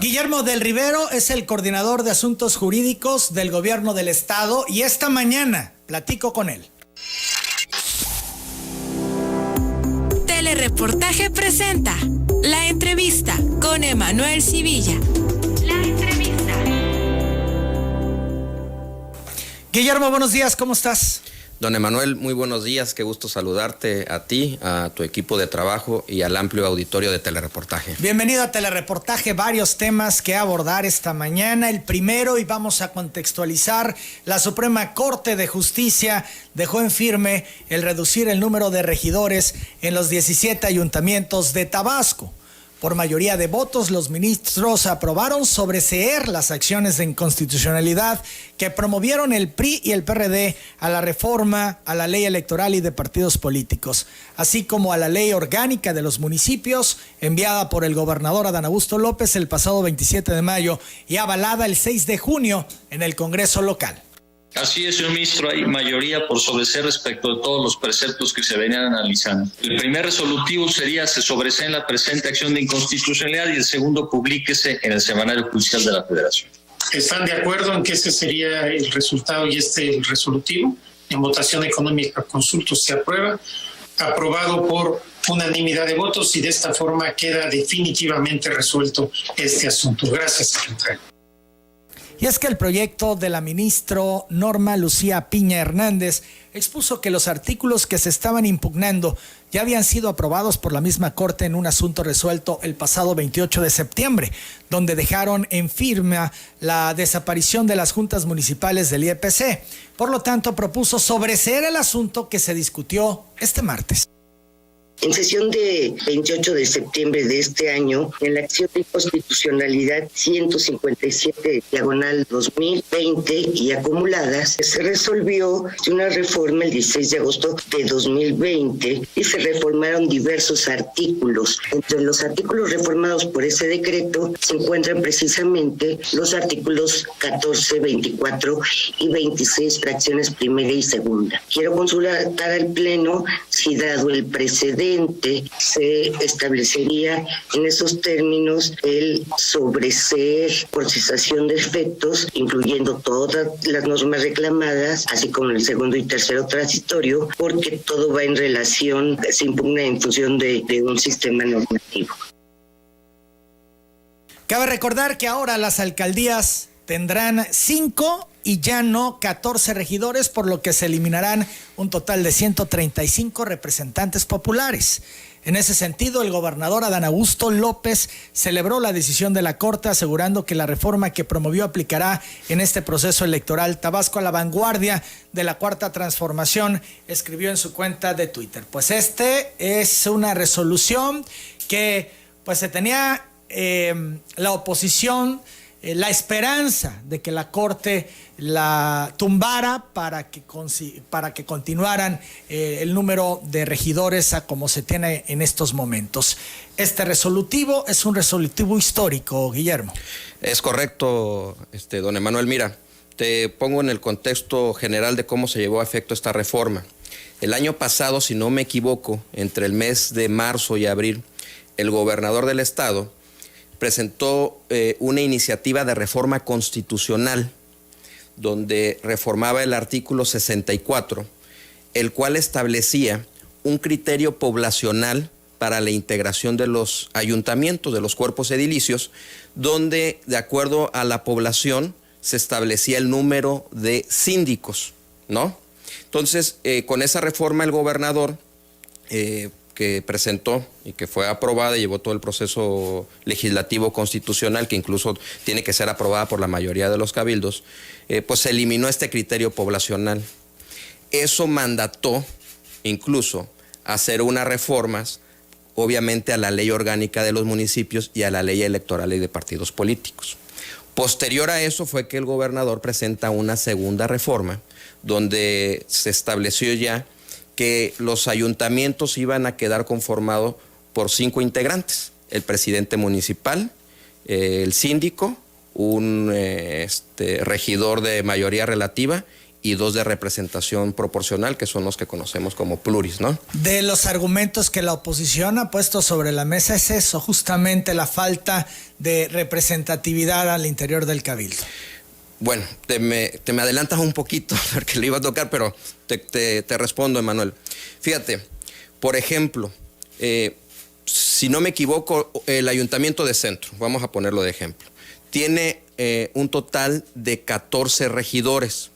Guillermo del Rivero es el coordinador de asuntos jurídicos del gobierno del estado y esta mañana platico con él. Telereportaje presenta La Entrevista con Emanuel Civilla. La Entrevista. Guillermo, buenos días, ¿cómo estás? Don Emanuel, muy buenos días, qué gusto saludarte a ti, a tu equipo de trabajo y al amplio auditorio de Telereportaje. Bienvenido a Telereportaje, varios temas que abordar esta mañana. El primero, y vamos a contextualizar, la Suprema Corte de Justicia dejó en firme el reducir el número de regidores en los 17 ayuntamientos de Tabasco. Por mayoría de votos, los ministros aprobaron sobreseer las acciones de inconstitucionalidad que promovieron el PRI y el PRD a la reforma a la ley electoral y de partidos políticos, así como a la ley orgánica de los municipios, enviada por el gobernador Adán Augusto López el pasado 27 de mayo y avalada el 6 de junio en el Congreso local. Así es, señor ministro, hay mayoría por sobreseer respecto de todos los preceptos que se venían analizando. El primer resolutivo sería: se sobresee en la presente acción de inconstitucionalidad, y el segundo, publíquese en el Semanario Judicial de la Federación. ¿Están de acuerdo en que ese sería el resultado y el resolutivo? En votación económica consulto se aprueba, aprobado por unanimidad de votos, y de esta forma queda definitivamente resuelto este asunto. Gracias, secretario. Y es que el proyecto de la ministra Norma Lucía Piña Hernández expuso que los artículos que se estaban impugnando ya habían sido aprobados por la misma Corte en un asunto resuelto el pasado 28 de septiembre, donde dejaron en firme la desaparición de las juntas municipales del IEPC. Por lo tanto, propuso sobreseer el asunto que se discutió este martes. En sesión de 28 de septiembre de este año, en la acción de inconstitucionalidad 157/2020 y acumuladas, se resolvió una reforma el 16 de agosto de 2020 y se reformaron diversos artículos. Entre los artículos reformados por ese decreto se encuentran precisamente los artículos 14, 24 y 26, fracciones primera y segunda. Quiero consultar al Pleno si, dado el precedente, se establecería en esos términos el sobreseer por cesación de efectos, incluyendo todas las normas reclamadas, así como el segundo y tercero transitorio, porque todo va en relación, se impugna en función de un sistema normativo. Cabe recordar que ahora las alcaldías tendrán 5 y ya no 14 regidores, por lo que se eliminarán un total de 135 representantes populares. En ese sentido, el gobernador Adán Augusto López celebró la decisión de la Corte, asegurando que la reforma que promovió aplicará en este proceso electoral. Tabasco, a la vanguardia de la Cuarta Transformación, escribió en su cuenta de Twitter: pues este es una resolución que pues se tenía la oposición, la esperanza de que la Corte la tumbara para que continuaran el número de regidores a como se tiene en estos momentos. Este resolutivo es un resolutivo histórico, Guillermo. Es correcto, don Emanuel. Mira, te pongo en el contexto general de cómo se llevó a efecto esta reforma. El año pasado, si no me equivoco, entre el mes de marzo y abril, el gobernador del estado presentó una iniciativa de reforma constitucional donde reformaba el artículo 64, el cual establecía un criterio poblacional para la integración de los ayuntamientos, de los cuerpos edilicios, donde de acuerdo a la población se establecía el número de síndicos, ¿no? Entonces, con esa reforma el gobernador que presentó y que fue aprobada y llevó todo el proceso legislativo constitucional, que incluso tiene que ser aprobada por la mayoría de los cabildos, pues se eliminó este criterio poblacional. Eso mandató incluso hacer unas reformas, obviamente, a la ley orgánica de los municipios y a la ley electoral y de partidos políticos. Posterior a eso fue que el gobernador presenta una segunda reforma, donde se estableció ya que los ayuntamientos iban a quedar conformados por 5 integrantes: el presidente municipal, el síndico, un regidor de mayoría relativa y 2 de representación proporcional, que son los que conocemos como pluris, ¿no? De los argumentos que la oposición ha puesto sobre la mesa es eso, justamente la falta de representatividad al interior del Cabildo. Bueno, te me adelantas un poquito porque le iba a tocar, pero te respondo, Emanuel. Fíjate, por ejemplo, si no me equivoco, el Ayuntamiento de Centro, vamos a ponerlo de ejemplo, tiene un total de 14 regidores.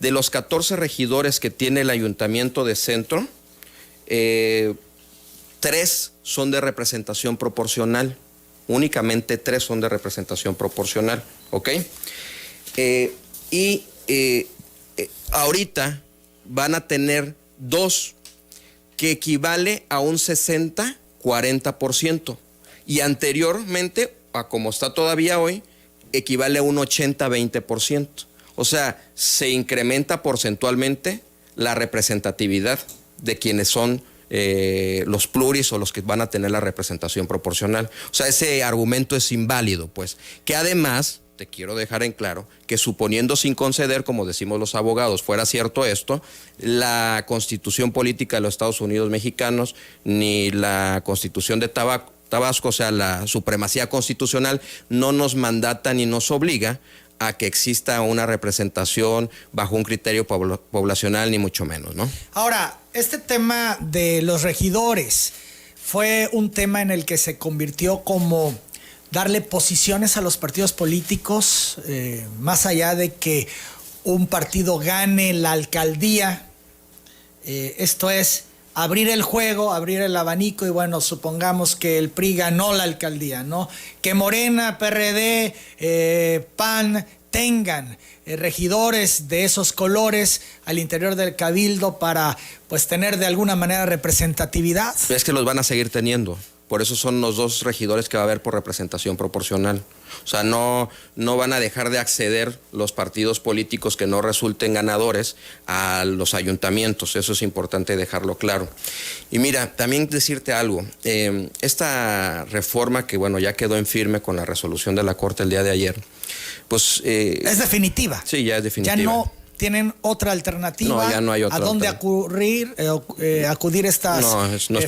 De los 14 regidores que tiene el Ayuntamiento de Centro, 3 son de representación proporcional. Únicamente 3 son de representación proporcional, ¿ok? Ahorita van a tener 2, que equivale a un 60-40%. Y anteriormente, a como está todavía hoy, equivale a un 80-20%. O sea, se incrementa porcentualmente la representatividad de quienes son los pluris o los que van a tener la representación proporcional. O sea, ese argumento es inválido, pues. Que además, te quiero dejar en claro, que suponiendo sin conceder, como decimos los abogados, fuera cierto esto, la Constitución Política de los Estados Unidos Mexicanos, ni la Constitución de Tabasco, o sea, la supremacía constitucional, no nos mandata ni nos obliga a que exista una representación bajo un criterio poblacional, ni mucho menos, ¿no? Ahora, este tema de los regidores fue un tema en el que se convirtió como darle posiciones a los partidos políticos, más allá de que un partido gane la alcaldía, esto es abrir el juego, abrir el abanico y bueno, supongamos que el PRI ganó la alcaldía, ¿no? Que Morena, PRD, PAN tengan regidores de esos colores al interior del Cabildo para pues tener de alguna manera representatividad. Es que los van a seguir teniendo. Por eso son los 2 regidores que va a haber por representación proporcional. O sea, no van a dejar de acceder los partidos políticos que no resulten ganadores a los ayuntamientos. Eso es importante dejarlo claro. Y mira, también decirte algo. Esta reforma que, bueno, ya quedó en firme con la resolución de la Corte el día de ayer, pues... es definitiva. Sí, ya es definitiva. Ya no tienen otra alternativa. No, ya no hay otra. ¿A dónde acudir estas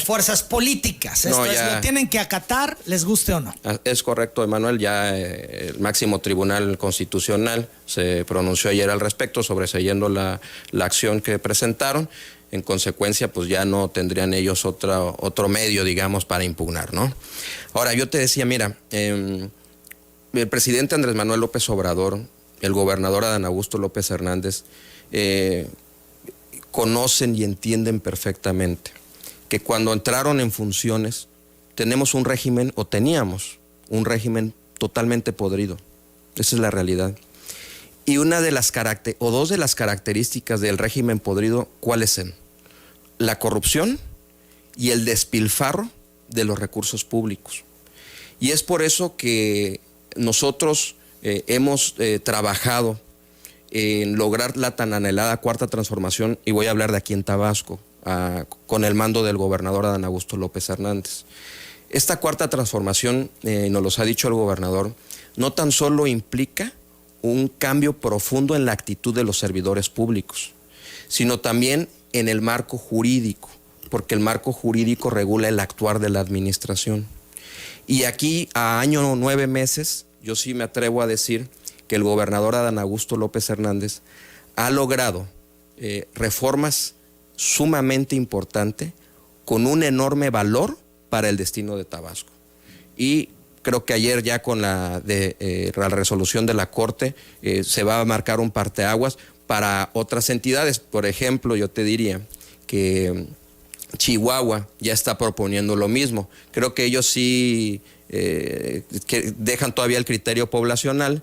fuerzas políticas? Esto lo tienen que acatar, les guste o no. Es correcto, Emanuel. Ya el máximo tribunal constitucional se pronunció ayer al respecto, sobreseyendo la acción que presentaron. En consecuencia, pues ya no tendrían ellos otro medio, digamos, para impugnar, ¿no? Ahora, yo te decía, mira, el presidente Andrés Manuel López Obrador, el gobernador Adán Augusto López Hernández, conocen y entienden perfectamente que cuando entraron en funciones teníamos un régimen totalmente podrido. Esa es la realidad. Y dos de las características del régimen podrido, ¿cuáles son? La corrupción y el despilfarro de los recursos públicos. Y es por eso que nosotros hemos trabajado en lograr la tan anhelada cuarta transformación, y voy a hablar de aquí en Tabasco, con el mando del gobernador Adán Augusto López Hernández. Esta cuarta transformación, nos los ha dicho el gobernador, no tan solo implica un cambio profundo en la actitud de los servidores públicos, sino también en el marco jurídico, porque el marco jurídico regula el actuar de la administración. Y aquí, a año 9 meses, yo sí me atrevo a decir que el gobernador Adán Augusto López Hernández ha logrado reformas sumamente importantes con un enorme valor para el destino de Tabasco. Y creo que ayer ya con la resolución de la Corte se va a marcar un parteaguas para otras entidades. Por ejemplo, yo te diría que Chihuahua ya está proponiendo lo mismo. Creo que ellos sí que dejan todavía el criterio poblacional.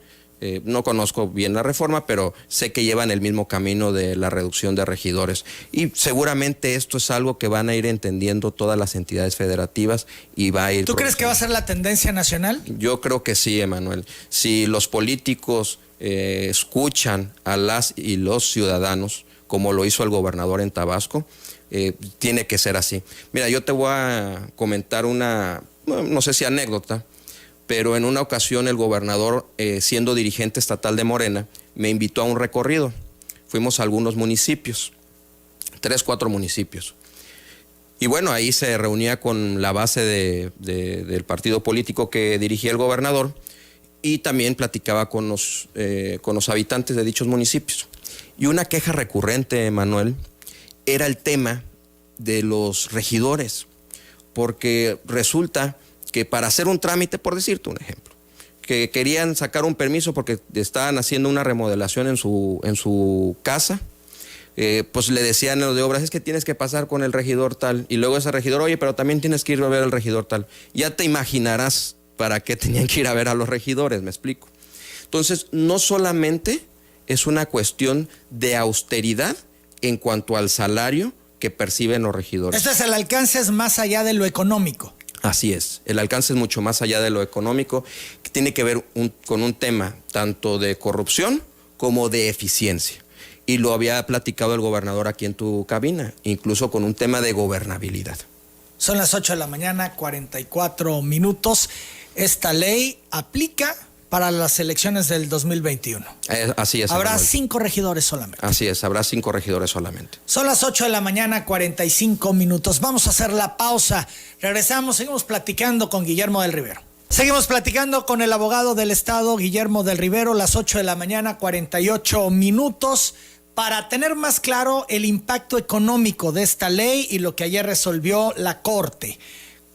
No conozco bien la reforma, pero sé que llevan el mismo camino de la reducción de regidores. Y seguramente esto es algo que van a ir entendiendo todas las entidades federativas y va a ir... ¿Tú crees que va a ser la tendencia nacional? Yo creo que sí, Emanuel. Si los políticos escuchan a las y los ciudadanos, como lo hizo el gobernador en Tabasco, tiene que ser así. Mira, yo te voy a comentar una, no sé si anécdota, pero en una ocasión el gobernador, siendo dirigente estatal de Morena, me invitó a un recorrido. fuimos a algunos municipios, 3, 4 municipios. Y bueno, ahí se reunía con la base del partido político que dirigía el gobernador y también platicaba con los habitantes de dichos municipios. Y una queja recurrente, Manuel, era el tema de los regidores, porque resulta que para hacer un trámite, por decirte un ejemplo, que querían sacar un permiso porque estaban haciendo una remodelación en su casa, pues le decían a los de obras, es que tienes que pasar con el regidor tal, y luego ese regidor, oye, pero también tienes que ir a ver al regidor tal. Ya te imaginarás para qué tenían que ir a ver a los regidores, me explico. Entonces, no solamente es una cuestión de austeridad en cuanto al salario que perciben los regidores. Esto es, el alcance es más allá de lo económico. Así es, el alcance es mucho más allá de lo económico, que tiene que ver con un tema tanto de corrupción como de eficiencia. Y lo había platicado el gobernador aquí en tu cabina, incluso con un tema de gobernabilidad. Son las 8 de la mañana, 44 minutos. Esta ley aplica para las elecciones del 2021. Así es. Habrá Manuel. 5 regidores solamente. Así es, habrá 5 regidores solamente. Son las 8 de la mañana, 45 minutos. Vamos a hacer la pausa. Regresamos, seguimos platicando con Guillermo del Rivero. Seguimos platicando con el abogado del Estado, Guillermo del Rivero, las 8 de la mañana, 48 minutos, para tener más claro el impacto económico de esta ley y lo que ayer resolvió la Corte.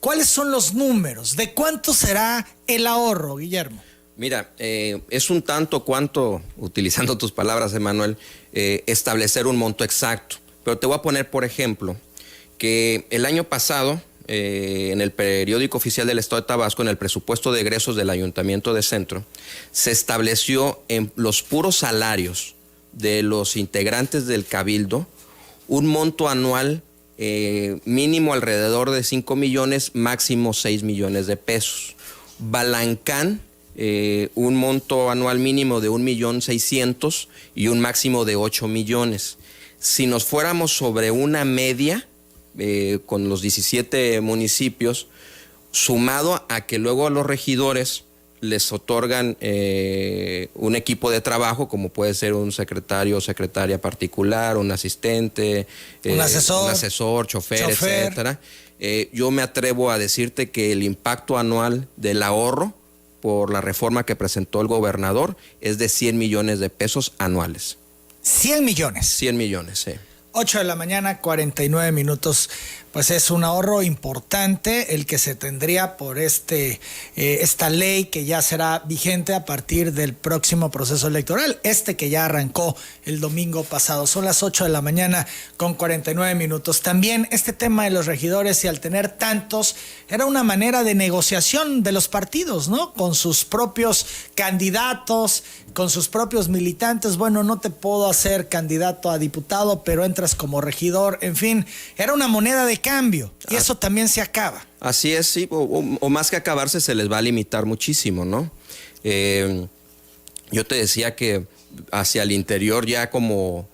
¿Cuáles son los números? ¿De cuánto será el ahorro, Guillermo? Mira, es un tanto cuanto, utilizando tus palabras, Emanuel, establecer un monto exacto. Pero te voy a poner, por ejemplo, que el año pasado, en el periódico oficial del Estado de Tabasco, en el presupuesto de egresos del Ayuntamiento de Centro, se estableció en los puros salarios de los integrantes del Cabildo un monto anual mínimo alrededor de 5 millones, máximo 6 millones de pesos. Balancán, un monto anual mínimo de 1.600.000 y un máximo de 8 millones. Si nos fuéramos sobre una media, con los 17 municipios, sumado a que luego a los regidores les otorgan un equipo de trabajo, como puede ser un secretario o secretaria particular, un asistente, un asesor, chofer, etcétera. Yo me atrevo a decirte que el impacto anual del ahorro por la reforma que presentó el gobernador es de 100 millones de pesos anuales. 100 millones. 100 millones, sí. 8 de la mañana, 49 minutos. Pues es un ahorro importante el que se tendría por esta ley que ya será vigente a partir del próximo proceso electoral, que ya arrancó el domingo pasado. Son las 8 de la mañana con 49 minutos. También este tema de los regidores, y al tener tantos, era una manera de negociación de los partidos, ¿no? Con sus propios candidatos, con sus propios militantes. Bueno, no te puedo hacer candidato a diputado, pero entras como regidor. En fin, era una moneda de cambio, y eso también se acaba. Así es, sí, o más que acabarse, se les va a limitar muchísimo, ¿no? Yo te decía que hacia el interior ya como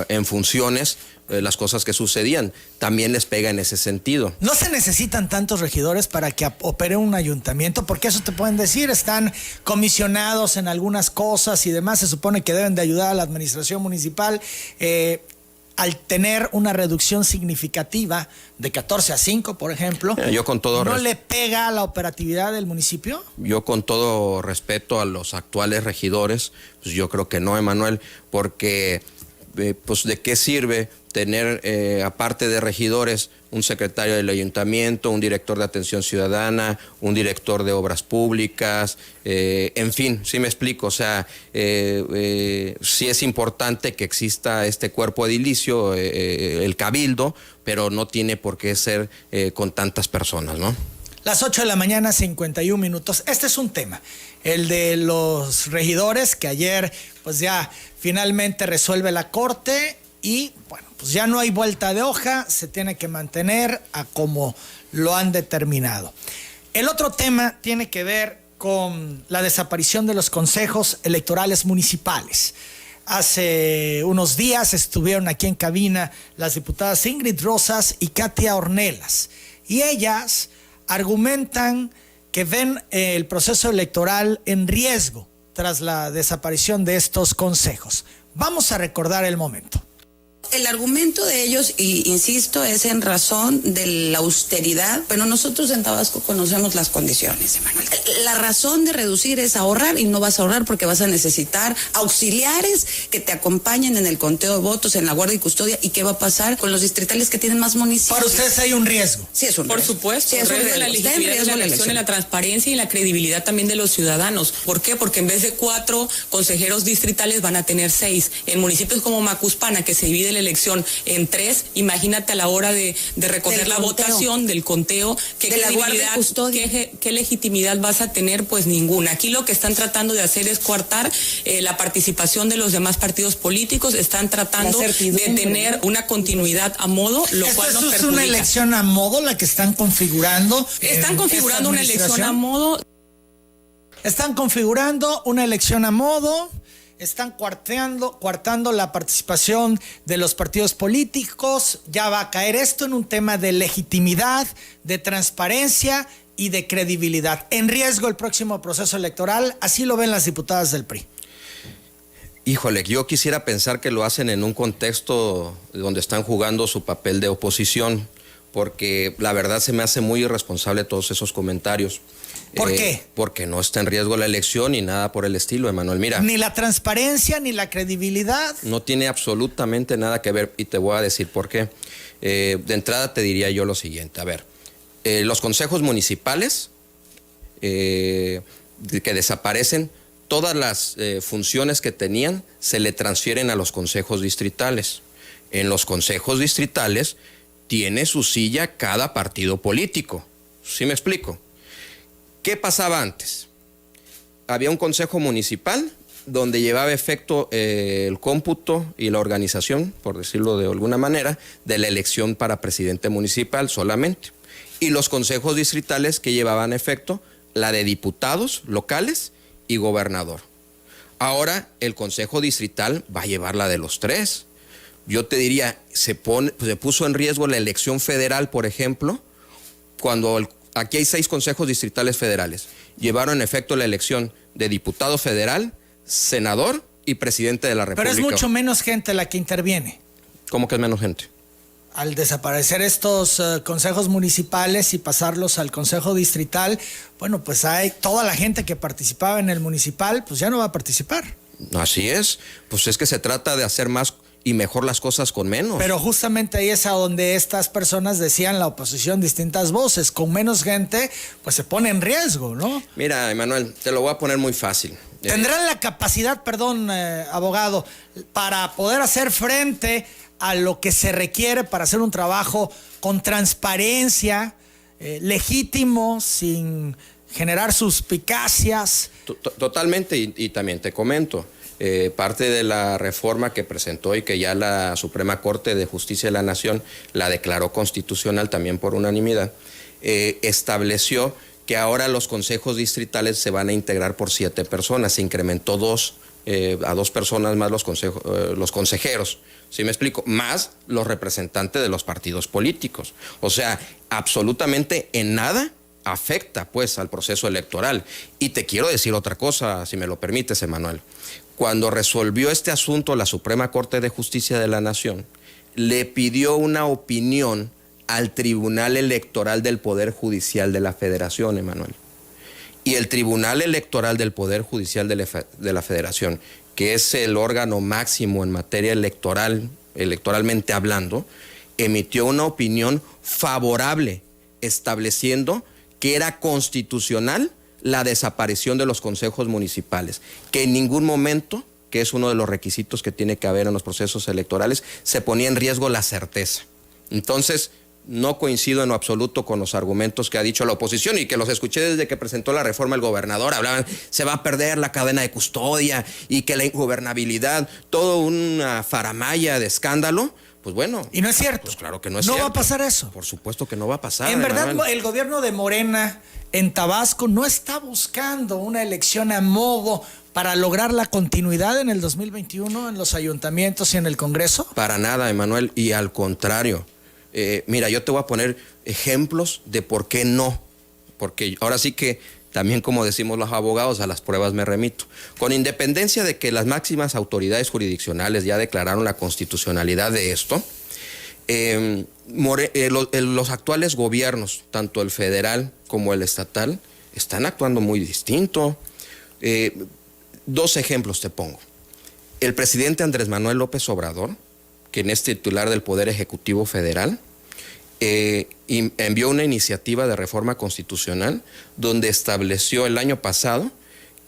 en funciones, las cosas que sucedían, también les pega en ese sentido. No se necesitan tantos regidores para que opere un ayuntamiento, porque eso te pueden decir, están comisionados en algunas cosas y demás, se supone que deben de ayudar a la administración municipal. Al tener una reducción significativa de 14 a 5, por ejemplo, yo con todo ¿no le pega a la operatividad del municipio? Yo con todo respeto a los actuales regidores, pues yo creo que no, Emanuel, porque pues de qué sirve tener, aparte de regidores, un secretario del ayuntamiento, un director de atención ciudadana, un director de obras públicas, en fin, sí me explico, o sea, sí es importante que exista este cuerpo edilicio, el cabildo, pero no tiene por qué ser con tantas personas, ¿no? Las 8 de la mañana, 51 minutos. Este es un tema, el de los regidores, que ayer pues ya finalmente resuelve la Corte y bueno, pues ya no hay vuelta de hoja, se tiene que mantener a como lo han determinado. El otro tema tiene que ver con la desaparición de los consejos electorales municipales. Hace unos días estuvieron aquí en cabina las diputadas Ingrid Rosas y Katia Ornelas, y ellas argumentan que ven el proceso electoral en riesgo tras la desaparición de estos consejos. Vamos a recordar el momento. El argumento de ellos, y insisto, es en razón de la austeridad, pero nosotros en Tabasco conocemos las condiciones, Emanuel. La razón de reducir es ahorrar, y no vas a ahorrar porque vas a necesitar auxiliares que te acompañen en el conteo de votos, en la guardia y custodia. ¿Y qué va a pasar con los distritales que tienen más municipios? Para ustedes hay un riesgo. Sí, es un Por riesgo. supuesto, Sí, es un riesgo en la riesgo. Está en legitimidad de riesgo la la elección, en la transparencia y la credibilidad también de los ciudadanos. ¿Por qué? Porque en vez de 4 consejeros distritales van a tener 6. En municipios como Macuspana, que se divide la elección en 3, imagínate a la hora de recoger Del la conteo. votación, del conteo, De la guardia y custodia. ¿qué legitimidad vas a tener? Pues ninguna. Aquí lo que están tratando de hacer es coartar la participación de los demás partidos políticos, están tratando de tener una continuidad a modo, lo cual nos ¿Es perjudica. una elección a modo la que están configurando? Están configurando una elección a modo. Están configurando una elección a modo, están coartando la participación de los partidos políticos. Ya va a caer esto en un tema de legitimidad, de transparencia y de credibilidad. En riesgo el próximo proceso electoral, así lo ven las diputadas del PRI. Híjole, yo quisiera pensar que lo hacen en un contexto donde están jugando su papel de oposición, porque la verdad se me hace muy irresponsable todos esos comentarios. ¿Por qué? Porque no está en riesgo la elección ni nada por el estilo, Emanuel. Mira, Ni la transparencia, ni la credibilidad. no tiene absolutamente nada que ver, y te voy a decir por qué. De entrada te diría yo lo siguiente. A ver, los consejos municipales que desaparecen, todas las funciones que tenían se le transfieren a los consejos distritales. En los consejos distritales tiene su silla cada partido político. ¿Sí me explico? ¿Qué pasaba antes? Había un consejo municipal donde llevaba efecto el cómputo y la organización, por decirlo de alguna manera, de la elección para presidente municipal solamente. Y los consejos distritales que llevaban efecto la de diputados locales y gobernador. Ahora el consejo distrital va a llevar la de los 3. Yo te diría, se puso en riesgo la elección federal, por ejemplo, cuando aquí hay 6 consejos distritales federales. Llevaron en efecto la elección de diputado federal, senador y presidente de la República. Pero es mucho menos gente la que interviene. ¿Cómo que es menos gente? Al desaparecer estos consejos municipales y pasarlos al consejo distrital, bueno, pues hay toda la gente que participaba en el municipal, pues ya no va a participar. Así es, pues es que se trata de hacer más y mejor las cosas con menos. Pero justamente ahí es a donde estas personas decían, la oposición, distintas voces, con menos gente, pues se pone en riesgo, ¿no? Mira, Emanuel, te lo voy a poner muy fácil. ¿Tendrán la capacidad, perdón, abogado, para poder hacer frente a lo que se requiere para hacer un trabajo con transparencia, legítimo, sin generar suspicacias? Totalmente, y también te comento, parte de la reforma que presentó y que ya la Suprema Corte de Justicia de la Nación la declaró constitucional también por unanimidad, estableció que ahora los consejos distritales se van a integrar por 7 personas, se incrementó a 2 personas más los consejeros, ¿sí me explico? Más los representantes de los partidos políticos. O sea, absolutamente en nada afecta pues al proceso electoral. Y te quiero decir otra cosa, si me lo permites, Emanuel. Cuando resolvió este asunto la Suprema Corte de Justicia de la Nación, le pidió una opinión al Tribunal Electoral del Poder Judicial de la Federación, Emanuel. Y el Tribunal Electoral del Poder Judicial de la Federación, que es el órgano máximo en materia electoral, electoralmente hablando, emitió una opinión favorable, estableciendo que era constitucional la desaparición de los consejos municipales, que en ningún momento, que es uno de los requisitos que tiene que haber en los procesos electorales, se ponía en riesgo la certeza. Entonces, no coincido en lo absoluto con los argumentos que ha dicho la oposición y que los escuché desde que presentó la reforma el gobernador. Hablaban, se va a perder la cadena de custodia y que la ingobernabilidad, todo una faramalla de escándalo. Pues bueno. Y no es cierto. Pues claro que no es cierto. cierto. No va a pasar eso. Por supuesto que no va a pasar. En verdad, Emanuel. el gobierno de Morena en Tabasco no está buscando una elección a modo para lograr la continuidad en el 2021 en los ayuntamientos y en el Congreso. Para nada, Emanuel, y al contrario. Mira, yo te voy a poner ejemplos de por qué no. Porque ahora sí que También, como decimos los abogados, a las pruebas me remito. Con independencia de que las máximas autoridades jurisdiccionales ya declararon la constitucionalidad de esto, los actuales gobiernos, tanto el federal como el estatal, están actuando muy distinto. Dos ejemplos te pongo. El presidente Andrés Manuel López Obrador, quien es titular del Poder Ejecutivo Federal, envió una iniciativa de reforma constitucional donde estableció el año pasado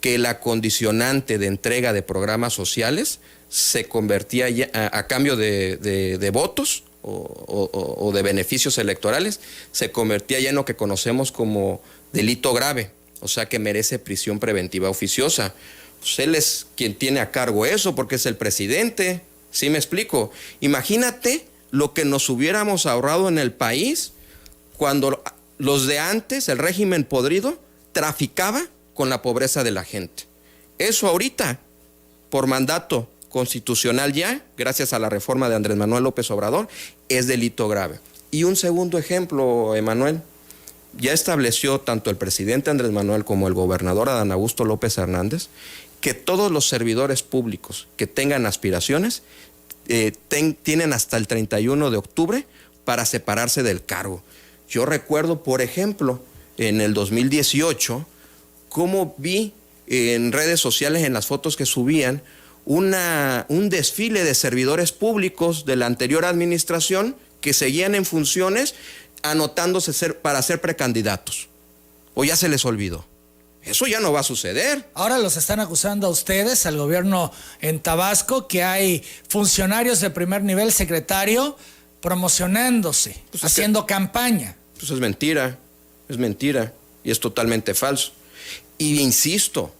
que la condicionante de entrega de programas sociales se convertía ya, a cambio de votos o de beneficios electorales, se convertía ya en lo que conocemos como delito grave, o sea que merece prisión preventiva oficiosa. Pues él es quien tiene a cargo eso porque es el presidente, ¿sí me explico? Imagínate lo que nos hubiéramos ahorrado en el país cuando los de antes, el régimen podrido, traficaba con la pobreza de la gente. Eso ahorita, por mandato constitucional ya, gracias a la reforma de Andrés Manuel López Obrador, es delito grave. Y un segundo ejemplo, Emanuel, ya estableció tanto el presidente Andrés Manuel como el gobernador Adán Augusto López Hernández que todos los servidores públicos que tengan aspiraciones tienen hasta el 31 de octubre para separarse del cargo. Yo recuerdo, por ejemplo, en el 2018, cómo vi en redes sociales, en las fotos que subían, un desfile de servidores públicos de la anterior administración que seguían en funciones anotándose para ser precandidatos. ¿O ya se les olvidó? Eso ya no va a suceder. Ahora los están acusando a ustedes, al gobierno en Tabasco, que hay funcionarios de primer nivel, secretario, promocionándose, pues haciendo campaña. Pues es mentira y es totalmente falso. Y insisto,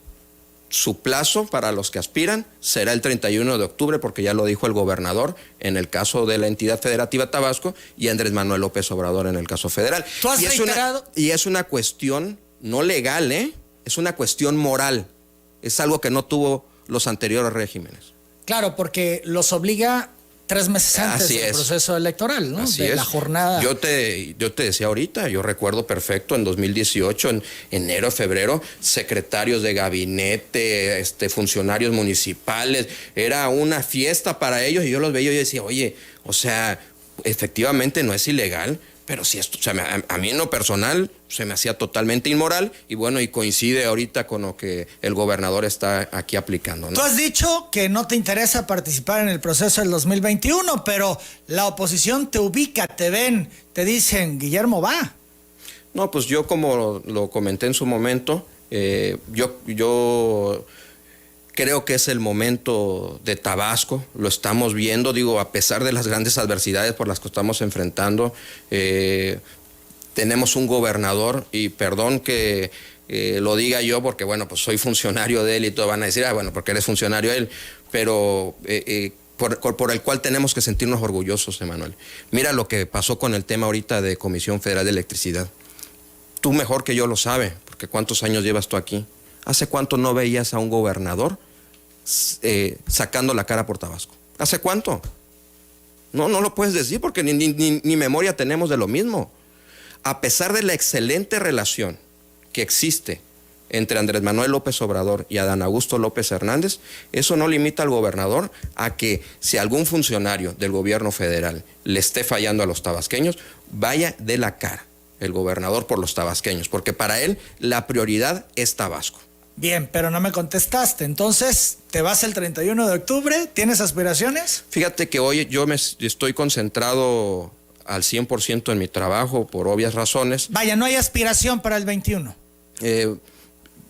su plazo para los que aspiran será el 31 de octubre, porque ya lo dijo el gobernador en el caso de la entidad federativa Tabasco y Andrés Manuel López Obrador en el caso federal. ¿Tú has reiterado? Y es una cuestión no legal, es una cuestión moral. Es algo que no tuvo los anteriores regímenes. Claro, porque los obliga 3 meses antes del proceso electoral, ¿no? Así de la jornada. Yo te decía ahorita, yo recuerdo perfecto en 2018, en enero, febrero, secretarios de gabinete, funcionarios municipales, era una fiesta para ellos y yo los veía y yo decía, oye, o sea, efectivamente no es ilegal, pero si esto, o sea, a mí en lo personal se me hacía totalmente inmoral y bueno, y coincide ahorita con lo que el gobernador está aquí aplicando, ¿no? Tú has dicho que no te interesa participar en el proceso del 2021, pero la oposición te ubica, te ven, te dicen, Guillermo va. No, pues yo como lo comenté en su momento, yo creo que es el momento de Tabasco, lo estamos viendo, digo, a pesar de las grandes adversidades por las que estamos enfrentando, tenemos un gobernador, y perdón que lo diga yo, porque bueno, pues soy funcionario de él y todos van a decir, bueno, porque eres funcionario de él, pero por el cual tenemos que sentirnos orgullosos, Emanuel. Mira lo que pasó con el tema ahorita de Comisión Federal de Electricidad. Tú mejor que yo lo sabes, porque ¿cuántos años llevas tú aquí? ¿Hace cuánto no veías a un gobernador sacando la cara por Tabasco? ¿Hace cuánto? No lo puedes decir porque ni memoria tenemos de lo mismo. A pesar de la excelente relación que existe entre Andrés Manuel López Obrador y Adán Augusto López Hernández, eso no limita al gobernador a que si algún funcionario del gobierno federal le esté fallando a los tabasqueños, vaya de la cara el gobernador por los tabasqueños, porque para él la prioridad es Tabasco. Bien, pero no me contestaste. Entonces, ¿te vas el 31 de octubre? ¿Tienes aspiraciones? Fíjate que hoy yo me estoy concentrado al 100% en mi trabajo por obvias razones. Vaya, no hay aspiración para el 21.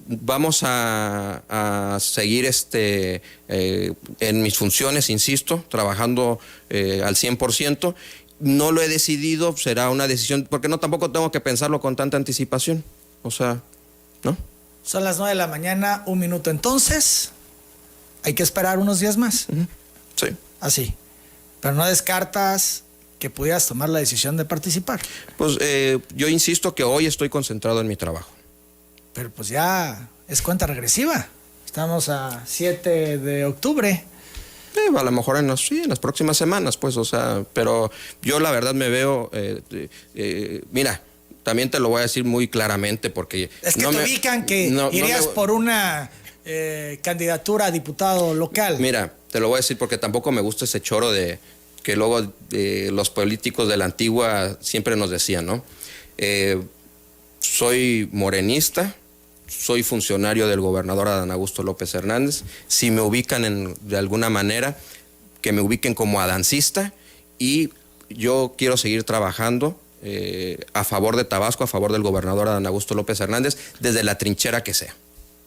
Vamos a seguir en mis funciones, insisto, trabajando al 100%. No lo he decidido, será una decisión, porque tampoco tengo que pensarlo con tanta anticipación. O sea, ¿no? Son las 9 de la mañana, 1 minuto. Entonces, hay que esperar unos días más. Sí. Así. Pero no descartas que pudieras tomar la decisión de participar. Pues yo insisto que hoy estoy concentrado en mi trabajo. Pero pues ya es cuenta regresiva. Estamos a 7 de octubre. A lo mejor en las próximas semanas, pues, o sea, pero yo la verdad me veo, mira, también te lo voy a decir muy claramente porque... Es que te ubican que irías por una candidatura a diputado local. Mira, te lo voy a decir porque tampoco me gusta ese choro de que luego los políticos de la antigua siempre nos decían, ¿no? Soy morenista, soy funcionario del gobernador Adán Augusto López Hernández. Si me ubican de alguna manera, que me ubiquen como adancista, y yo quiero seguir trabajando a favor de Tabasco, a favor del gobernador Adán Augusto López Hernández, desde la trinchera que sea.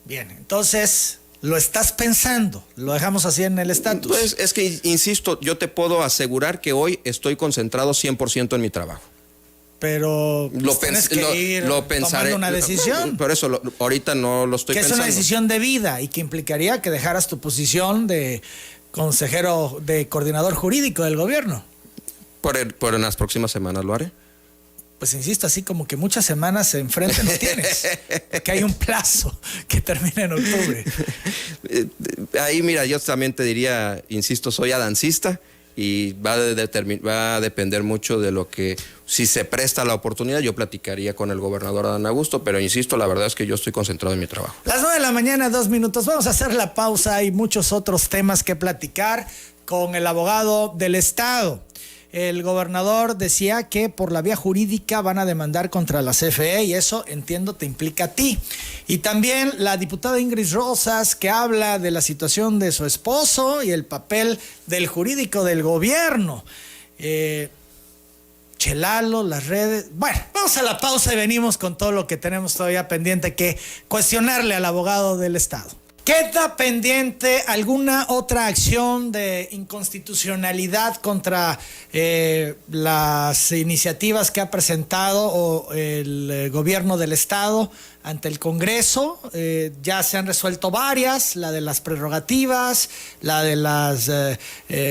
Bien, entonces, ¿lo estás pensando? ¿Lo dejamos así en el estatus? Pues es que, insisto, yo te puedo asegurar que hoy estoy concentrado 100% en mi trabajo. Pero tienes que ir tomando una decisión. Por eso, ahorita no lo estoy pensando. Que es una decisión de vida y que implicaría que dejaras tu posición de consejero, de coordinador jurídico del gobierno. Por en las próximas semanas lo haré. Pues insisto, así como que muchas semanas enfrente no tienes, porque hay un plazo que termina en octubre. Ahí, mira, yo también te diría, insisto, soy adancista y va a depender mucho de lo que, si se presta la oportunidad, yo platicaría con el gobernador Adán Augusto, pero insisto, la verdad es que yo estoy concentrado en mi trabajo. Las 9 de la mañana, 2 minutos, vamos a hacer la pausa, hay muchos otros temas que platicar con el abogado del Estado. El gobernador decía que por la vía jurídica van a demandar contra la CFE y eso, entiendo, te implica a ti. Y también la diputada Ingrid Rosas, que habla de la situación de su esposo y el papel del jurídico del gobierno. Chelalo, las redes... Bueno, vamos a la pausa y venimos con todo lo que tenemos todavía pendiente que cuestionarle al abogado del Estado. ¿Queda pendiente alguna otra acción de inconstitucionalidad contra las iniciativas que ha presentado el gobierno del Estado ante el Congreso? Ya se han resuelto varias, la de las prerrogativas, la de las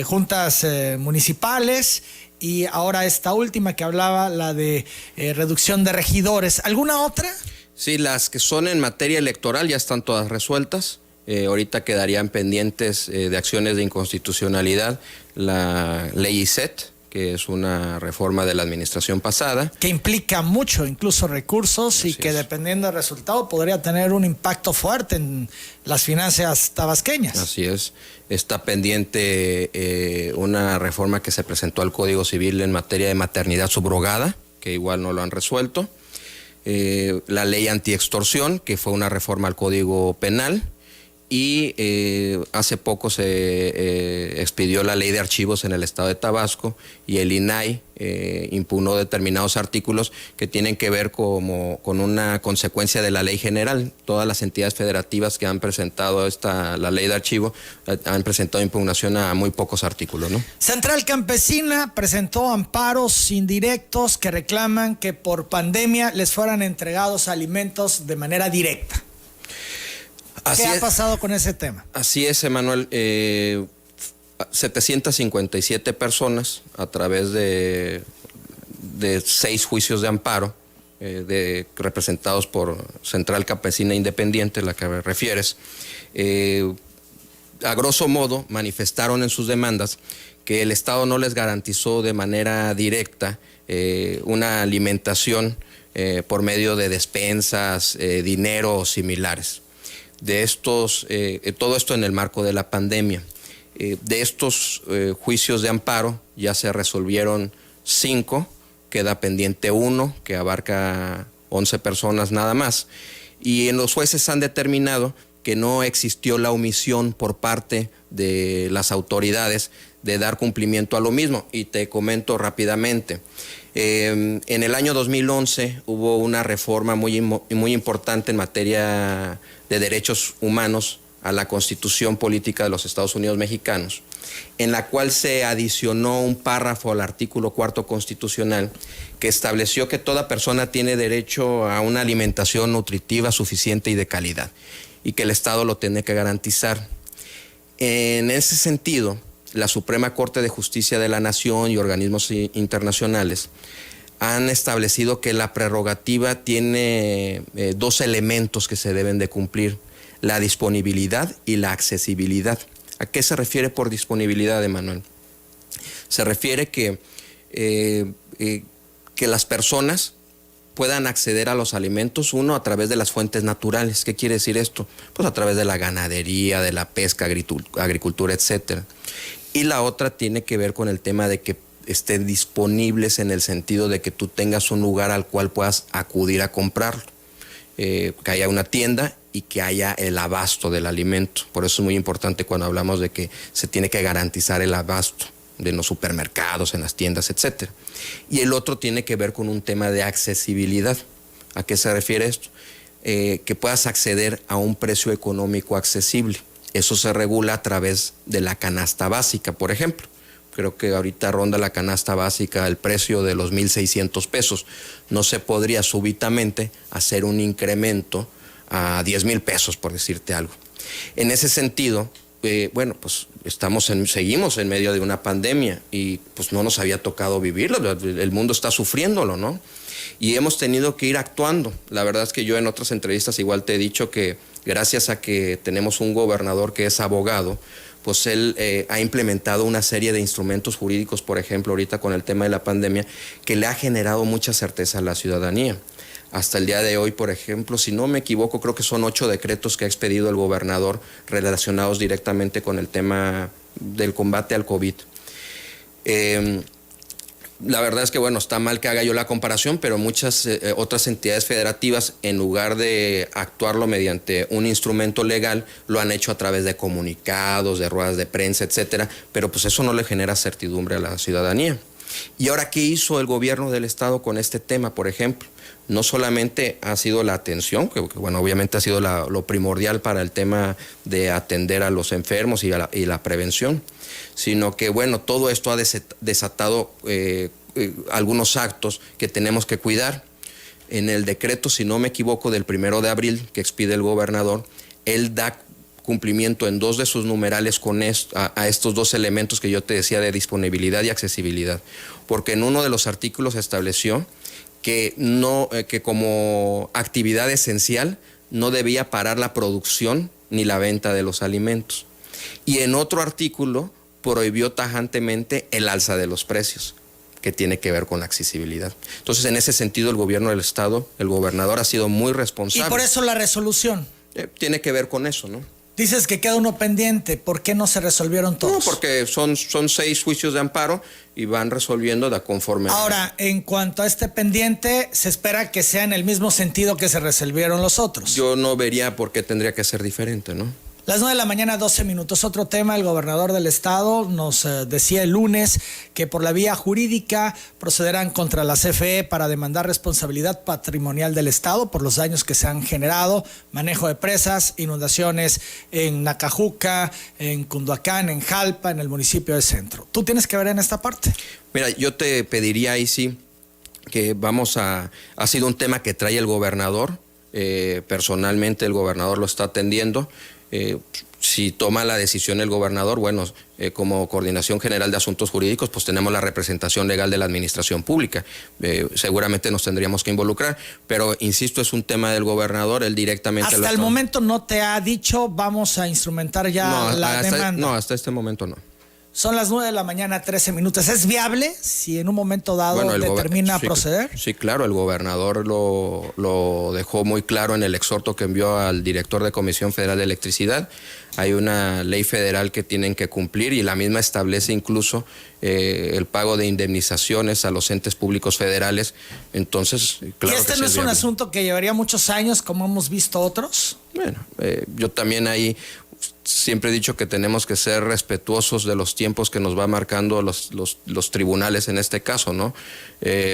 juntas municipales y ahora esta última que hablaba, la de reducción de regidores. ¿Alguna otra? Sí, las que son en materia electoral ya están todas resueltas. Ahorita quedarían pendientes de acciones de inconstitucionalidad la ley ISET, que es una reforma de la administración pasada. Que implica mucho, incluso recursos, Así y que es. dependiendo del resultado podría tener un impacto fuerte en las finanzas tabasqueñas. Así es. Está pendiente una reforma que se presentó al Código Civil en materia de maternidad subrogada, que igual no lo han resuelto. La ley antiextorsión, que fue una reforma al Código Penal. Y hace poco se expidió la ley de archivos en el estado de Tabasco y el INAI impugnó determinados artículos que tienen que ver con una consecuencia de la ley general. Todas las entidades federativas que han presentado la ley de archivo han presentado impugnación a muy pocos artículos, ¿no? Central Campesina presentó amparos indirectos que reclaman que por pandemia les fueran entregados alimentos de manera directa. ¿Qué ha pasado con ese tema? Así es, Emanuel. 757 personas a través de 6 juicios de amparo representados por Central Campesina Independiente, la que refieres, a grosso modo manifestaron en sus demandas que el Estado no les garantizó de manera directa una alimentación por medio de despensas, dinero o similares. De estos, todo esto en el marco de la pandemia. De estos juicios de amparo ya se resolvieron 5, queda pendiente 1 que abarca 11 personas nada más. Y en los jueces han determinado que no existió la omisión por parte de las autoridades de dar cumplimiento a lo mismo. Y te comento rápidamente. En el año 2011 hubo una reforma muy importante en materia de derechos humanos a la Constitución Política de los Estados Unidos Mexicanos, en la cual se adicionó un párrafo al artículo 4º constitucional que estableció que toda persona tiene derecho a una alimentación nutritiva suficiente y de calidad, y que el Estado lo tiene que garantizar. En ese sentido, la Suprema Corte de Justicia de la Nación y organismos internacionales han establecido que la prerrogativa tiene 2 elementos que se deben de cumplir: la disponibilidad y la accesibilidad. ¿A qué se refiere por disponibilidad, Emanuel? Se refiere que las personas puedan acceder a los alimentos, uno, a través de las fuentes naturales. ¿Qué quiere decir esto? Pues a través de la ganadería, de la pesca, agricultura, etcétera. Y la otra tiene que ver con el tema de que estén disponibles en el sentido de que tú tengas un lugar al cual puedas acudir a comprarlo. Que haya una tienda y que haya el abasto del alimento. Por eso es muy importante cuando hablamos de que se tiene que garantizar el abasto de los supermercados, en las tiendas, etcétera. Y el otro tiene que ver con un tema de accesibilidad. ¿A qué se refiere esto? Que puedas acceder a un precio económico accesible. Eso se regula a través de la canasta básica, por ejemplo. Creo que ahorita ronda la canasta básica el precio de los 1,600 pesos. No se podría súbitamente hacer un incremento a 10,000 pesos, por decirte algo. En ese sentido, bueno, pues seguimos en medio de una pandemia y pues no nos había tocado vivirlo, el mundo está sufriéndolo, ¿no? Y hemos tenido que ir actuando. La verdad es que yo en otras entrevistas igual te he dicho que gracias a que tenemos un gobernador que es abogado, pues él ha implementado una serie de instrumentos jurídicos, por ejemplo, ahorita con el tema de la pandemia, que le ha generado mucha certeza a la ciudadanía. Hasta el día de hoy, por ejemplo, si no me equivoco, creo que son 8 decretos que ha expedido el gobernador relacionados directamente con el tema del combate al COVID. La verdad es que, bueno, está mal que haga yo la comparación, pero muchas otras entidades federativas, en lugar de actuarlo mediante un instrumento legal, lo han hecho a través de comunicados, de ruedas de prensa, etcétera, pero pues eso no le genera certidumbre a la ciudadanía. Y ahora, ¿qué hizo el gobierno del estado con este tema, por ejemplo? No solamente ha sido la atención, que bueno, obviamente ha sido lo primordial para el tema de atender a los enfermos y la prevención, sino que, bueno, todo esto ha desatado algunos actos que tenemos que cuidar. En el decreto, si no me equivoco, del 1 de abril que expide el gobernador, él da cumplimiento en 2 de sus numerales a estos 2 elementos que yo te decía de disponibilidad y accesibilidad, porque en uno de los artículos estableció que como actividad esencial no debía parar la producción ni la venta de los alimentos. Y en otro artículo prohibió tajantemente el alza de los precios, que tiene que ver con la accesibilidad. Entonces, en ese sentido, el gobierno del estado, el gobernador, ha sido muy responsable. Y por eso la resolución. Tiene que ver con eso, ¿no? Dices que queda uno pendiente. ¿Por qué no se resolvieron todos? No, porque son 6 juicios de amparo y van resolviendo de conforme. Ahora, en cuanto a este pendiente, se espera que sea en el mismo sentido que se resolvieron los otros. Yo no vería por qué tendría que ser diferente, ¿no? Las 9 de la mañana, 12 minutos. Otro tema, el gobernador del estado nos decía el lunes que por la vía jurídica procederán contra la CFE para demandar responsabilidad patrimonial del estado por los daños que se han generado, manejo de presas, inundaciones en Nacajuca, en Cunduacán, en Jalpa, en el municipio de Centro. ¿Tú tienes que ver en esta parte? Mira, yo te pediría ahí sí que ha sido un tema que trae el gobernador, personalmente el gobernador lo está atendiendo. Si toma la decisión el gobernador, bueno, como Coordinación General de Asuntos Jurídicos, pues tenemos la representación legal de la administración pública. Seguramente nos tendríamos que involucrar, pero insisto, es un tema del gobernador, él directamente... Hasta el momento no te ha dicho, vamos a instrumentar ya la demanda. No, hasta este momento no. Son las 9 de la mañana, 13 minutos. ¿Es viable si en un momento dado determina proceder? Sí, claro, el gobernador lo dejó muy claro en el exhorto que envió al director de Comisión Federal de Electricidad. Hay una ley federal que tienen que cumplir y la misma establece incluso el pago de indemnizaciones a los entes públicos federales. Entonces, claro. ¿Y este no es un asunto que llevaría muchos años como hemos visto otros? Bueno, yo también ahí... Siempre he dicho que tenemos que ser respetuosos de los tiempos que nos va marcando los tribunales en este caso, ¿no?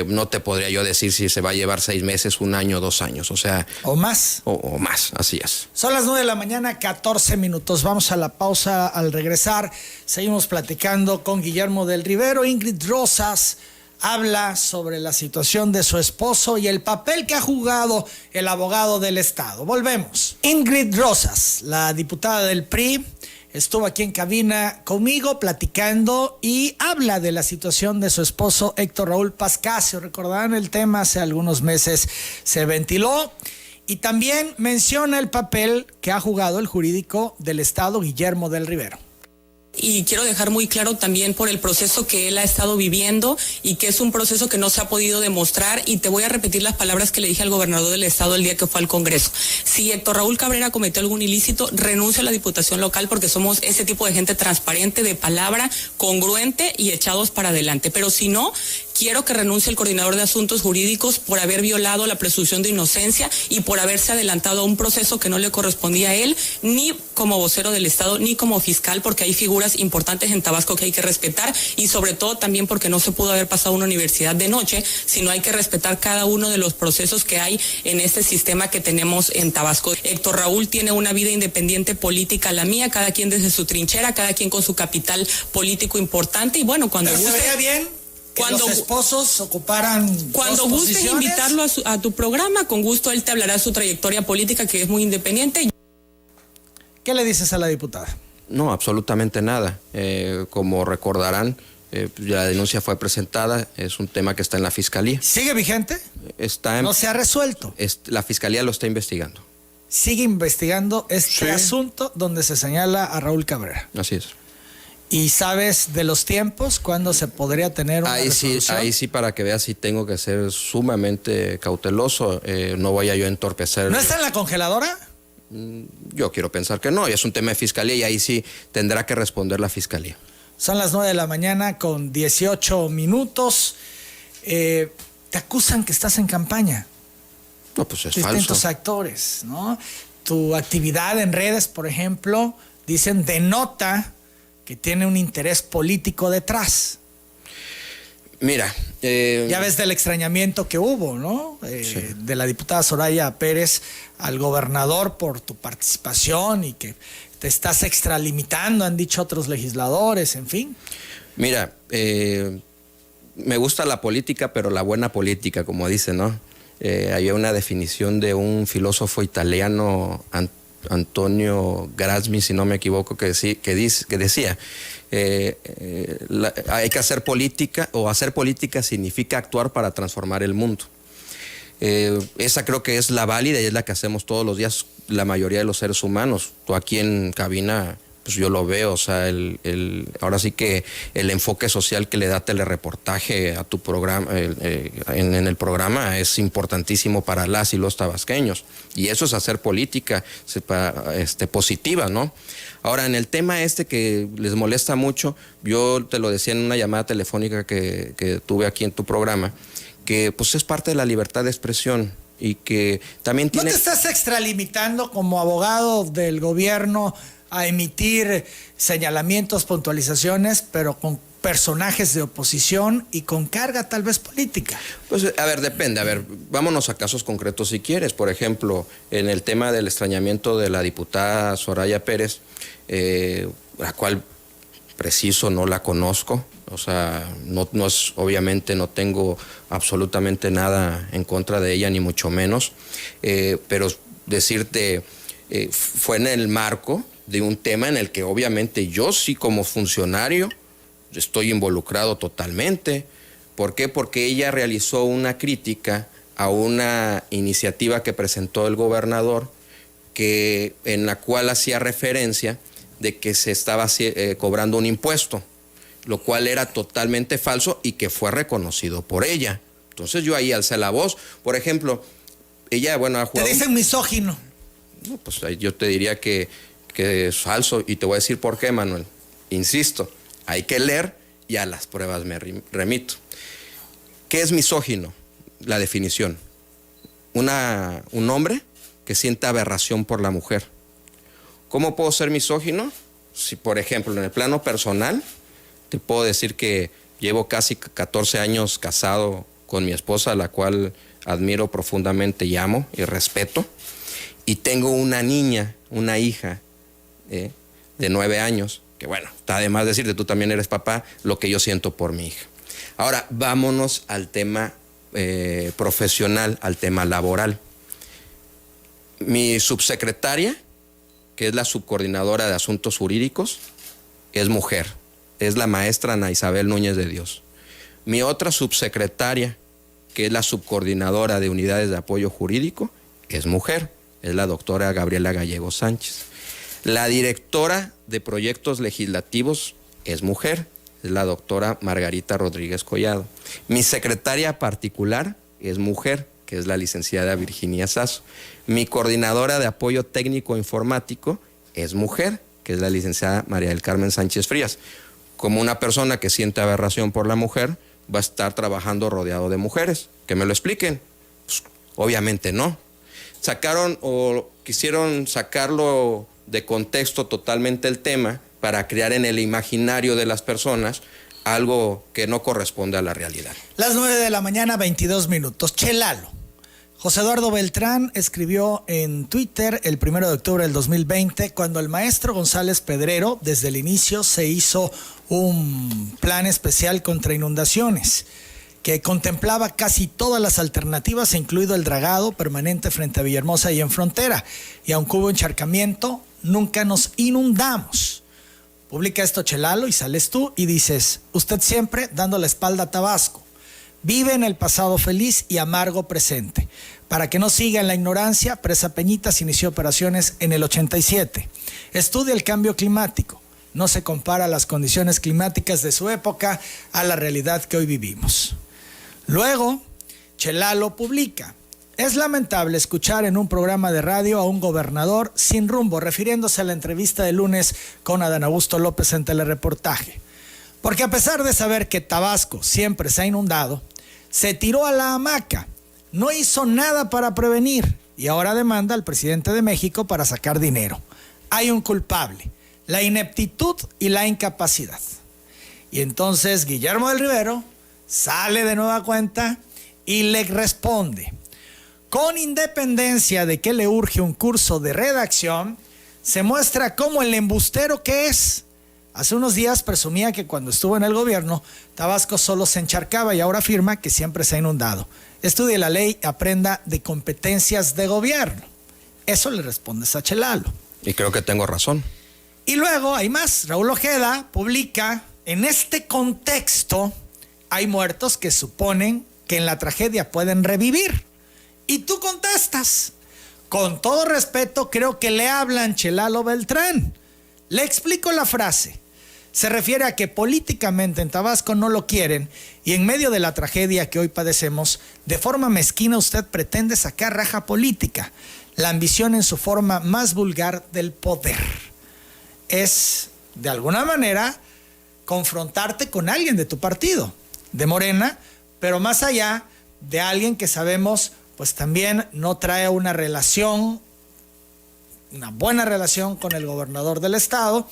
No te podría yo decir si se va a llevar 6 meses, 1 año, 2 años, o sea... ¿O más? O más, así es. Son las 9 de la mañana, 14 minutos. Vamos a la pausa. Al regresar, seguimos platicando con Guillermo del Rivero. Ingrid Rosas habla sobre la situación de su esposo y el papel que ha jugado el abogado del estado. Volvemos. Ingrid Rosas, la diputada del PRI, estuvo aquí en cabina conmigo platicando y habla de la situación de su esposo Héctor Raúl Pascasio. Recordarán el tema, hace algunos meses se ventiló y también menciona el papel que ha jugado el jurídico del estado, Guillermo del Rivero. y quiero dejar muy claro también por el proceso que él ha estado viviendo y que es un proceso que no se ha podido demostrar, y te voy a repetir las palabras que le dije al gobernador del estado el día que fue al Congreso. Si Héctor Raúl Cabrera cometió algún ilícito, renuncio a la diputación local, porque somos ese tipo de gente transparente, de palabra, congruente y echados para adelante. Pero si no, quiero que renuncie el coordinador de asuntos jurídicos por haber violado la presunción de inocencia y por haberse adelantado a un proceso que no le correspondía a él, ni como vocero del estado, ni como fiscal, porque hay figuras importantes en Tabasco que hay que respetar, y sobre todo también porque no se pudo haber pasado una universidad de noche, sino hay que respetar cada uno de los procesos que hay en este sistema que tenemos en Tabasco. Héctor Raúl tiene una vida independiente política, la mía, cada quien desde su trinchera, cada quien con su capital político importante, y bueno, cuando Pero guste... se veía bien que cuando los esposos ocuparan Cuando dos gustes posiciones. invitarlo a tu programa, con gusto él te hablará de su trayectoria política, que es muy independiente. ¿Qué le dices a la diputada? No, absolutamente nada. Como recordarán, la denuncia fue presentada, es un tema que está en la Fiscalía. ¿Sigue vigente? No se ha resuelto. La Fiscalía lo está investigando. Sigue investigando este asunto donde se señala a Raúl Cabrera. Así es. ¿Y sabes de los tiempos cuándo se podría tener una resolución? Ahí sí, para que veas, sí tengo que ser sumamente cauteloso. No vaya yo a entorpecer. ¿No está en la congeladora? Yo quiero pensar que no, y es un tema de Fiscalía, y ahí sí tendrá que responder la Fiscalía. Son las 9 de la mañana con 18 minutos. Te acusan que estás en campaña. No, pues es Distintos falso. actores, ¿no? Tu actividad en redes, por ejemplo, dicen denota que tiene un interés político detrás. Mira, ya ves del extrañamiento que hubo, ¿no? De la diputada Soraya Pérez al gobernador por tu participación y que te estás extralimitando, han dicho otros legisladores, en fin. Mira, me gusta la política, pero la buena política, como dicen, ¿no? Había una definición de un filósofo italiano, Antonio Grasmi, si no me equivoco, que decía, hay que hacer política, o hacer política significa actuar para transformar el mundo. Esa creo que es la válida y es la que hacemos todos los días la mayoría de los seres humanos. Tú aquí en cabina, pues yo lo veo, o sea, ahora sí que el enfoque social que le da Telereportaje a tu programa, en el programa, es importantísimo para las y los tabasqueños, y eso es hacer política positiva, ¿no? Ahora, en el tema que les molesta mucho, yo te lo decía en una llamada telefónica que tuve aquí en tu programa, que pues es parte de la libertad de expresión y que también tiene... ¿No te estás extralimitando como abogado del gobierno a emitir señalamientos, puntualizaciones, pero con personajes de oposición y con carga tal vez política? Pues a ver, depende. A ver, vámonos a casos concretos si quieres. Por ejemplo, en el tema del extrañamiento de la diputada Soraya Pérez, la cual preciso no la conozco. O sea, no es, obviamente no tengo absolutamente nada en contra de ella, ni mucho menos. Pero decirte, fue en el marco de un tema en el que obviamente yo sí como funcionario estoy involucrado totalmente. ¿Por qué? Porque ella realizó una crítica a una iniciativa que presentó el gobernador, en la cual hacía referencia de que se estaba cobrando un impuesto, lo cual era totalmente falso y que fue reconocido por ella. Entonces yo ahí alcé la voz. Por ejemplo, ella, bueno, ha jugado... Te dicen misógino. No, pues yo te diría que es falso, y te voy a decir por qué, Manuel. Insisto, hay que leer y a las pruebas me remito. ¿Qué es misógino? La definición. Un hombre que siente aberración por la mujer. ¿Cómo puedo ser misógino? Si, por ejemplo, en el plano personal, te puedo decir que llevo casi 14 años casado con mi esposa, a la cual admiro profundamente y amo y respeto. Y tengo una niña, una hija de 9 años, que bueno, está de más decirte, tú también eres papá, lo que yo siento por mi hija. Ahora, vámonos al tema profesional, al tema laboral. Mi subsecretaria, que es la subcoordinadora de asuntos jurídicos, es mujer, es la maestra Ana Isabel Núñez de Dios. Mi otra subsecretaria, que es la subcoordinadora de unidades de apoyo jurídico, es mujer, es la doctora Gabriela Gallego Sánchez. La directora de proyectos legislativos es mujer, es la doctora Margarita Rodríguez Collado. Mi secretaria particular es mujer, que es la licenciada Virginia Sasso. Mi coordinadora de apoyo técnico informático es mujer, que es la licenciada María del Carmen Sánchez Frías. Como una persona que siente aberración por la mujer, va a estar trabajando rodeado de mujeres. ¿Que me lo expliquen? Pues, obviamente no. Sacaron o quisieron sacarlo de contexto totalmente el tema para crear en el imaginario de las personas algo que no corresponde a la realidad. Las 9 de la mañana, 22 minutos. Chelalo. José Eduardo Beltrán escribió en Twitter el 1 de octubre del 2020, cuando el maestro González Pedrero, desde el inicio, se hizo un plan especial contra inundaciones que contemplaba casi todas las alternativas, incluido el dragado permanente frente a Villahermosa y en Frontera. Y aunque hubo encharcamiento, nunca nos inundamos. Publica esto Chelalo y sales tú y dices: usted siempre dando la espalda a Tabasco. Vive en el pasado feliz y amargo presente. Para que no siga en la ignorancia, Presa Peñitas inició operaciones en el 87. Estudia el cambio climático. No se compara las condiciones climáticas de su época a la realidad que hoy vivimos. Luego, Chelalo publica: es lamentable escuchar en un programa de radio a un gobernador sin rumbo, refiriéndose a la entrevista de lunes con Adán Augusto López en Telereportaje. Porque a pesar de saber que Tabasco siempre se ha inundado, se tiró a la hamaca, no hizo nada para prevenir y ahora demanda al presidente de México para sacar dinero. Hay un culpable: la ineptitud y la incapacidad. Y entonces Guillermo del Rivero sale de nueva cuenta y le responde: con independencia de que le urge un curso de redacción, se muestra como el embustero que es. Hace unos días presumía que cuando estuvo en el gobierno, Tabasco solo se encharcaba y ahora afirma que siempre se ha inundado. Estudie la ley, aprenda de competencias de gobierno. Eso le respondes a Chelalo. Y creo que tengo razón. Y luego hay más. Raúl Ojeda publica: en este contexto hay muertos que suponen que en la tragedia pueden revivir. Y tú contestas: con todo respeto, creo que le hablan Chelalo Beltrán. Le explico la frase. Se refiere a que políticamente en Tabasco no lo quieren y en medio de la tragedia que hoy padecemos, de forma mezquina usted pretende sacar raja política, la ambición en su forma más vulgar del poder. Es, de alguna manera, confrontarte con alguien de tu partido, de Morena, pero más allá de alguien que sabemos pues también no trae una buena relación con el gobernador del estado,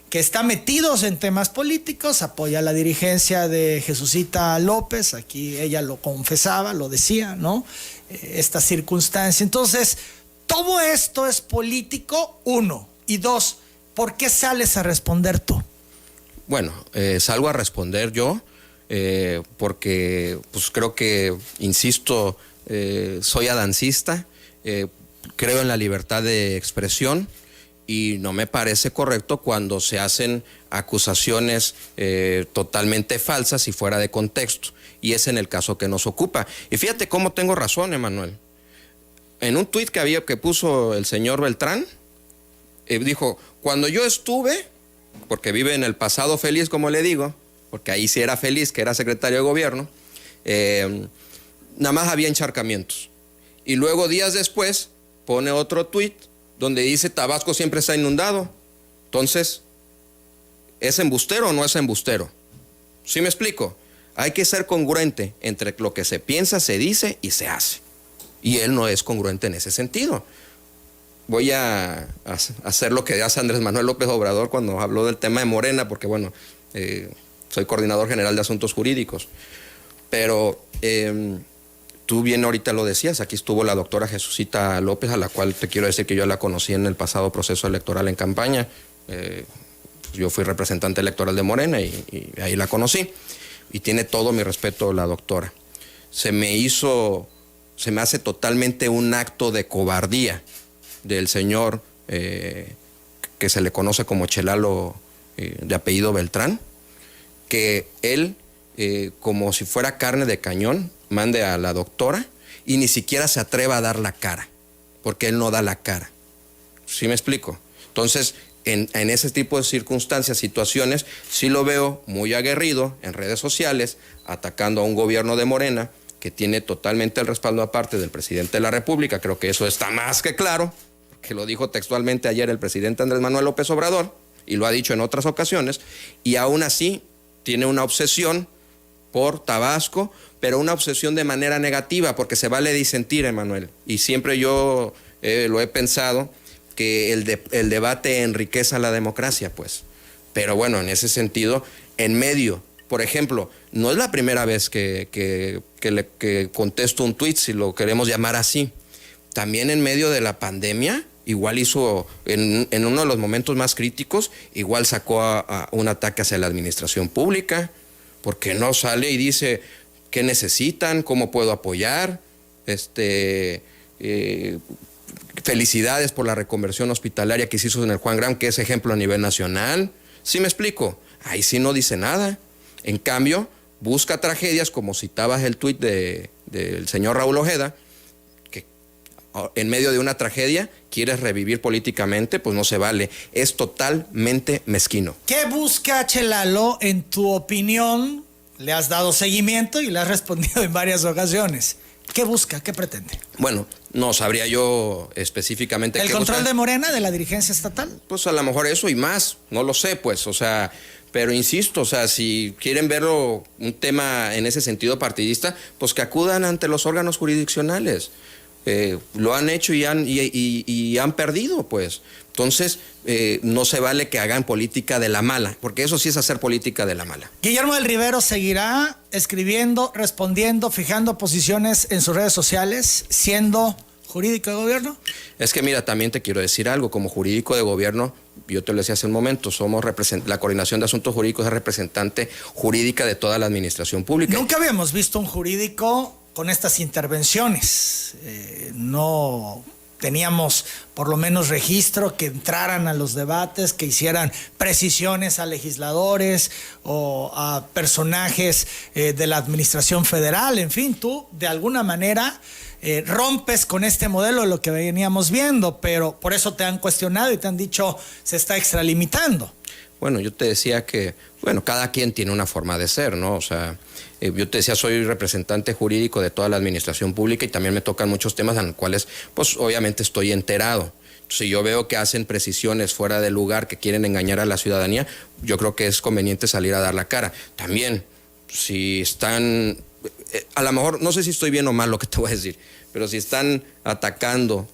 que está metidos en temas políticos, apoya la dirigencia de Jesucita López, aquí ella lo confesaba, lo decía, ¿no? Esta circunstancia. Entonces, todo esto es político, uno. Y dos, ¿por qué sales a responder tú? Bueno, salgo a responder yo, porque pues creo que, insisto, soy adancista, creo en la libertad de expresión y no me parece correcto cuando se hacen acusaciones totalmente falsas y fuera de contexto, y es en el caso que nos ocupa. Y fíjate cómo tengo razón, Emanuel. En un tuit que puso el señor Beltrán, dijo: cuando yo estuve, porque vive en el pasado feliz, como le digo, porque ahí sí era feliz, que era secretario de gobierno, nada más había encharcamientos. Y luego, días después, pone otro tuit donde dice: Tabasco siempre está inundado. Entonces, ¿es embustero o no es embustero? ¿Sí me explico? Hay que ser congruente entre lo que se piensa, se dice y se hace. Y él no es congruente en ese sentido. Voy a hacer lo que hace Andrés Manuel López Obrador cuando habló del tema de Morena, porque bueno, soy coordinador general de asuntos jurídicos. Pero tú bien ahorita lo decías, aquí estuvo la doctora Jesucita López, a la cual te quiero decir que yo la conocí en el pasado proceso electoral en campaña. Yo fui representante electoral de Morena y ahí la conocí. Y tiene todo mi respeto la doctora. Se me hace totalmente un acto de cobardía del señor que se le conoce como Chelalo, de apellido Beltrán, que él, como si fuera carne de cañón, mande a la doctora y ni siquiera se atreva a dar la cara, porque él no da la cara. ¿Sí me explico? Entonces, en ese tipo de circunstancias, situaciones, sí lo veo muy aguerrido en redes sociales, atacando a un gobierno de Morena que tiene totalmente el respaldo aparte del presidente de la República. Creo que eso está más que claro, que lo dijo textualmente ayer el presidente Andrés Manuel López Obrador, y lo ha dicho en otras ocasiones, y aún así tiene una obsesión por Tabasco, pero una obsesión de manera negativa, porque se vale disentir, Emanuel, y siempre yo lo he pensado, que el debate enriquece la democracia, pues. Pero bueno, en ese sentido, en medio, por ejemplo, no es la primera vez que contesto un tuit, si lo queremos llamar así. También en medio de la pandemia, igual hizo, en uno de los momentos más críticos, igual sacó a un ataque hacia la administración pública, porque no sale y dice qué necesitan, cómo puedo apoyar, felicidades por la reconversión hospitalaria que se hizo en el Juan Graham, que es ejemplo a nivel nacional. ¿Sí me explico? Ahí sí no dice nada. En cambio, busca tragedias, como citabas el tuit del señor Raúl Ojeda, que en medio de una tragedia quieres revivir políticamente, pues no se vale. Es totalmente mezquino. ¿Qué busca Chelalo, en tu opinión? Le has dado seguimiento y le has respondido en varias ocasiones. ¿Qué busca? ¿Qué pretende? Bueno, no sabría yo específicamente ¿El qué control busca. de Morena, de la dirigencia estatal? Pues a lo mejor eso y más, no lo sé, pues, o sea, pero insisto, o sea, si quieren verlo un tema en ese sentido partidista, pues que acudan ante los órganos jurisdiccionales. Lo han hecho y han perdido, pues. Entonces, no se vale que hagan política de la mala, porque eso sí es hacer política de la mala. Guillermo del Rivero seguirá escribiendo, respondiendo, fijando posiciones en sus redes sociales, siendo jurídico de gobierno. Es que mira, también te quiero decir algo, como jurídico de gobierno, yo te lo decía hace un momento, somos la Coordinación de Asuntos Jurídicos, es representante jurídica de toda la administración pública. Nunca habíamos visto un jurídico con estas intervenciones. No teníamos por lo menos registro que entraran a los debates, que hicieran precisiones a legisladores o a personajes de la administración federal. En fin, tú de alguna manera rompes con este modelo de lo que veníamos viendo, pero por eso te han cuestionado y te han dicho se está extralimitando. Bueno, yo te decía que, bueno, cada quien tiene una forma de ser, ¿no? O sea, yo te decía, soy representante jurídico de toda la administración pública y también me tocan muchos temas en los cuales, pues, obviamente estoy enterado. Si yo veo que hacen precisiones fuera de lugar, que quieren engañar a la ciudadanía, yo creo que es conveniente salir a dar la cara. También, si están, a lo mejor, no sé si estoy bien o mal lo que te voy a decir, pero si están atacando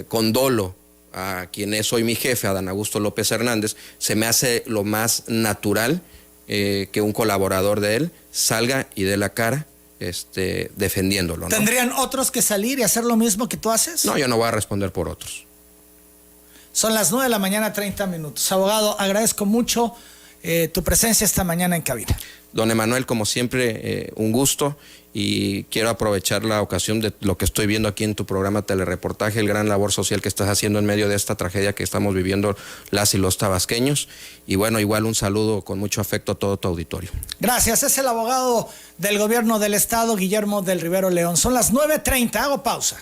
con dolo a quien es hoy mi jefe, Adán Augusto López Hernández, se me hace lo más natural que un colaborador de él salga y dé la cara defendiéndolo, ¿no? ¿Tendrían otros que salir y hacer lo mismo que tú haces? No, yo no voy a responder por otros. Son las 9 de la mañana, 30 minutos. Abogado, agradezco mucho tu presencia esta mañana en cabina. Don Emanuel, como siempre, un gusto, y quiero aprovechar la ocasión de lo que estoy viendo aquí en tu programa Telereportaje, el gran labor social que estás haciendo en medio de esta tragedia que estamos viviendo las y los tabasqueños. Y bueno, igual un saludo con mucho afecto a todo tu auditorio. Gracias. Es el abogado del gobierno del estado, Guillermo del Rivero León. Son las 9:30. Hago pausa.